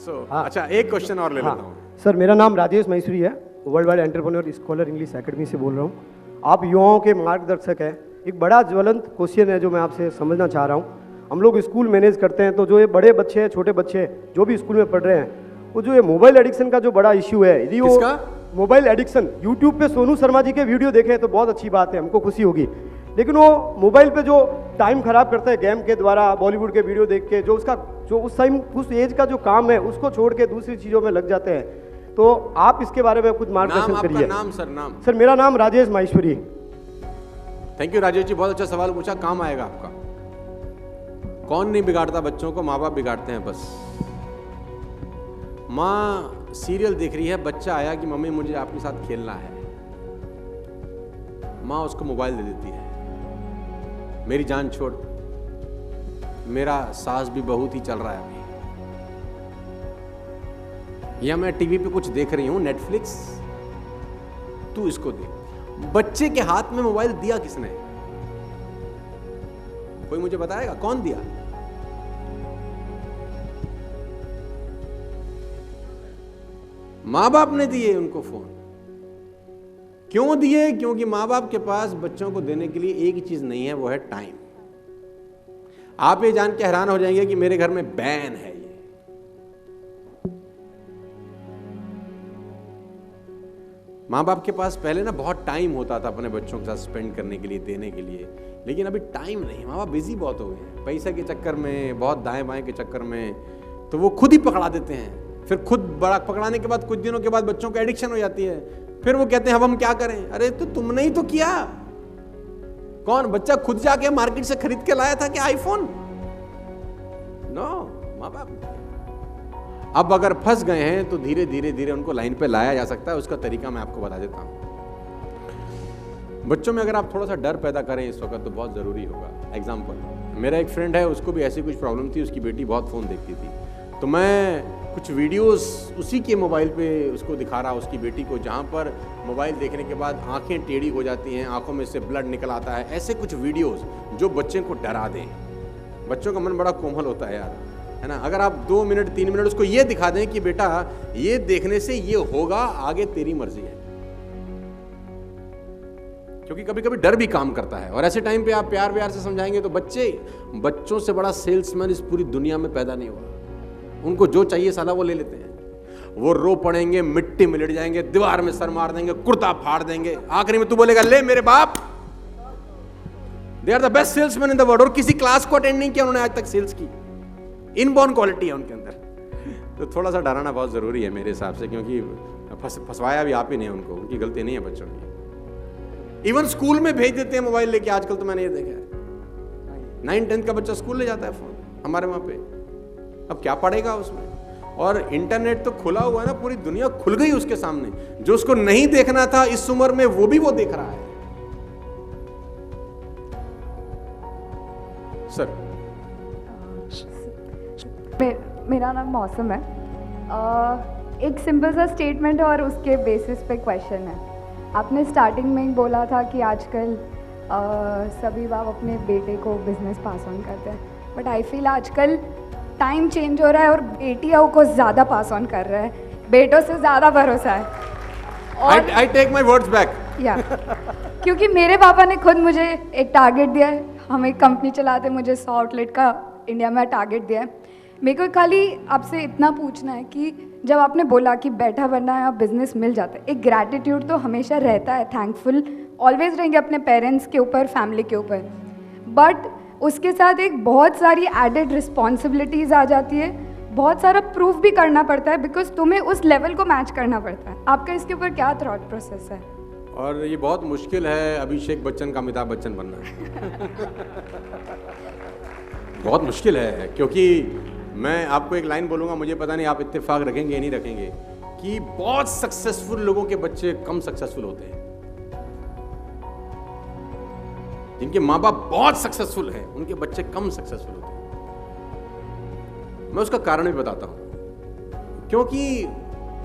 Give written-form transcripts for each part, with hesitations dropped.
हाँ। अच्छा, एक क्वेश्चन और ले लेता हूँ। सर, मेरा नाम राजेश महेश्वरी है, world wide entrepreneur scholar English academy से बोल रहा हूँ। आप युवाओं के मार्गदर्शक हैं। एक बड़ा ज्वलंत क्वेश्चन है जो मैं आपसे समझना चाह रहा हूँ। हम लोग स्कूल मैनेज करते हैं, तो जो ये बड़े बच्चे हैं, छोटे बच्चे हैं, जो भी स्कूल में पढ़ रहे हैं, वो जो ये मोबाइल एडिक्शन का जो बड़ा इश्यू है, यदि वो किसका? मोबाइल एडिक्शन, यूट्यूब पे सोनू शर्मा जी के वीडियो देखें तो बहुत अच्छी बात है, हमको खुशी होगी। लेकिन वो मोबाइल पे जो टाइम खराब करता है गेम के द्वारा, बॉलीवुड के वीडियो देख के, जो उसका जो उस टाइम उस एज का जो काम है उसको छोड़ के दूसरी चीज़ों में लग जाते हैं। तो आप इसके बारे में कुछ मार्गदर्शन आपका करिए। नाम सर, नाम? सर, मेरा नाम राजेश माहेश्वरी। थैंक यू राजेश जी, बहुत अच्छा सवाल पूछा, काम आएगा आपका। कौन नहीं बिगाड़ता बच्चों को? माँ बाप बिगाड़ते हैं बस। माँ सीरियल देख रही है, बच्चा आया कि मम्मी मुझे आपके साथ खेलना है, माँ उसको मोबाइल दे देती है। मेरी जान छोड़, मेरा सास भी बहुत ही चल रहा है अभी, या मैं टीवी पे कुछ देख रही हूं, नेटफ्लिक्स, तू इसको देख। बच्चे के हाथ में मोबाइल दिया किसने? कोई मुझे बताएगा कौन दिया? मां बाप ने दिए उनको फोन। क्यों दिए? क्योंकि मां बाप के पास बच्चों को देने के लिए एक ही चीज नहीं है, वो है टाइम। आप ये जान के हैरान हो जाएंगे कि मेरे घर में बैन है। ये मां बाप के पास पहले ना बहुत टाइम होता था अपने बच्चों के साथ स्पेंड करने के लिए, देने के लिए, लेकिन अभी टाइम नहीं। मां बाप बिजी बहुत हो गए हैं, पैसे के चक्कर में, बहुत दाएं बाएं के चक्कर में, तो वो खुद ही पकड़ा देते हैं। फिर खुद बड़ा पकड़ाने के बाद कुछ दिनों के बाद बच्चों को एडिक्शन हो जाती है। फिर वो कहते हैं अब हम क्या करें? अरे तो तुमने ही तो किया। कौन? बच्चा खुद जाके मार्केट से खरीद के लाया था कि आईफोन? नो, माँ बाप। अब अगर फंस गए हैं तो धीरे धीरे धीरे उनको लाइन पे लाया जा सकता है। उसका तरीका मैं आपको बता देता हूं। बच्चों में अगर आप थोड़ा सा डर पैदा करें इस वक्त तो बहुत जरूरी होगा। एग्जाम्पल, मेरा एक फ्रेंड है, उसको भी ऐसी कुछ प्रॉब्लम थी, उसकी बेटी बहुत फोन देखती थी, तो मैं कुछ वीडियोस उसी के मोबाइल पे उसको दिखा रहा, उसकी बेटी को, जहाँ पर मोबाइल देखने के बाद आंखें टेढ़ी हो जाती हैं, आंखों में से ब्लड निकल आता है। ऐसे कुछ वीडियोस जो बच्चे को डरा दें। बच्चों का मन बड़ा कोमल होता है यार, है ना। अगर आप 2 मिनट 3 मिनट उसको ये दिखा दें कि बेटा ये देखने से ये होगा, आगे तेरी मर्जी है, क्योंकि कभी कभी डर भी काम करता है। और ऐसे टाइम पे आप प्यार व्यार से समझाएंगे तो बच्चों से बड़ा सेल्समैन इस पूरी दुनिया में पैदा नहीं हुआ। उनको जो चाहिए साला वो ले लेते हैं। वो रो पड़ेंगे, मिट्टी में लेट जाएंगे, दीवार में सर मार देंगे, कुर्ता फाड़ देंगे, आखिरी में तू बोलेगा ले मेरे बाप। They are the best salesman in the world. और किसी क्लास को अटेंड नहीं किया उन्होंने आज तक सेल्स की। इनबॉर्न क्वालिटी है उनके अंदर। तो थोड़ा सा डराना बहुत जरूरी है मेरे हिसाब से, क्योंकि फंसवाया भी आप ही नहीं उनको, उनकी गलती नहीं है बच्चों की। इवन स्कूल में भेज देते हैं मोबाइल लेके, आजकल तो मैंने ये देखा है 9-10 का बच्चा स्कूल ले जाता है फोन हमारे वहां पे। अब क्या पढ़ेगा उसमें? और इंटरनेट तो खुला हुआ है ना, पूरी दुनिया खुल गई उसके सामने। जो उसको नहीं देखना था इस उम्र में वो भी वो देख रहा है। सर, मेरा नाम मौसम है। एक सिंपल सा स्टेटमेंट है और उसके बेसिस पे क्वेश्चन है। आपने स्टार्टिंग में ही बोला था कि आजकल सभी बाप अपने बेटे को बिजनेस पास ऑन करते हैं, बट आई फील आजकल टाइम चेंज हो रहा है और बेटियों को ज़्यादा पास ऑन कर रहा है, बेटों से ज़्यादा भरोसा है। और I take my words back. या क्योंकि मेरे पापा ने खुद मुझे एक टारगेट दिया है। हम एक कंपनी चलाते, मुझे 100 आउटलेट का इंडिया में टारगेट दिया है। मेरे को खाली आपसे इतना पूछना है कि जब आपने बोला कि बैठा बनना है और बिजनेस मिल जाता है, एक ग्रैटिट्यूड तो हमेशा रहता है, थैंकफुल ऑलवेज रहेंगे अपने पेरेंट्स के ऊपर, फैमिली के ऊपर, बट उसके साथ एक बहुत सारी एडेड रिस्पॉन्सिबिलिटीज़ आ जाती है, बहुत सारा प्रूफ भी करना पड़ता है, बिकॉज तुम्हें उस लेवल को मैच करना पड़ता है। आपका इसके ऊपर क्या थॉट प्रोसेस है? और ये बहुत मुश्किल है अभिषेक बच्चन का अमिताभ बच्चन बनना। बहुत मुश्किल है, क्योंकि मैं आपको एक लाइन बोलूंगा, मुझे पता नहीं आप इत्तेफाक रखेंगे या नहीं रखेंगे, कि बहुत सक्सेसफुल लोगों के बच्चे कम सक्सेसफुल होते हैं। जिनके माँ बाप बहुत सक्सेसफुल हैं उनके बच्चे कम सक्सेसफुल होते हैं। मैं उसका कारण भी बताता हूं। क्योंकि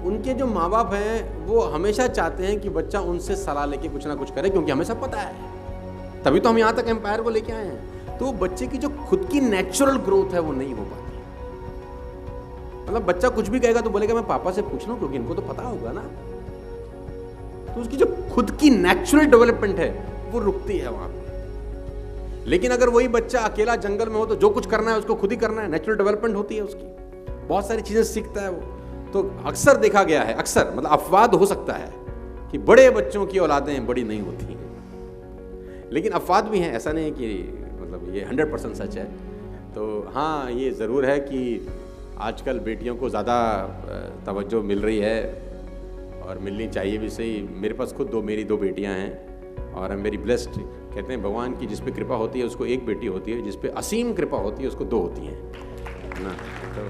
उनके जो माँ बाप हैं वो हमेशा चाहते हैं कि बच्चा उनसे सलाह लेके कुछ ना कुछ करे, क्योंकि हमें सब पता है, तभी तो हम यहाँ तक एम्पायर को लेके आए हैं। तो बच्चे की जो खुद की नेचुरल ग्रोथ है वो नहीं हो पाती। मतलब बच्चा कुछ भी कहेगा तो बोलेगा मैं पापा से पूछ लूं, क्योंकि इनको तो पता होगा ना। तो उसकी जो खुद की नेचुरल डेवलपमेंट है वो रुकती है वहां पे। लेकिन अगर वही बच्चा अकेला जंगल में हो तो जो कुछ करना है उसको खुद ही करना है, नेचुरल डेवलपमेंट होती है उसकी, बहुत सारी चीजें सीखता है वो। तो अक्सर देखा गया है, अक्सर मतलब अपवाद हो सकता है कि बड़े बच्चों की औलादें बड़ी नहीं होती, लेकिन अपवाद भी हैं, ऐसा नहीं है कि मतलब ये 100% सच है। तो हाँ, ये ज़रूर है कि आजकल बेटियों को ज़्यादा तवज्जो मिल रही है और मिलनी चाहिए भी सही। मेरे पास खुद मेरी दो बेटियां हैं और आई एम वेरी ब्लेस्ड। कहते हैं भगवान की जिस पे कृपा होती है उसको एक बेटी होती है, जिस पे असीम कृपा होती है उसको दो होती हैं, है ना। तो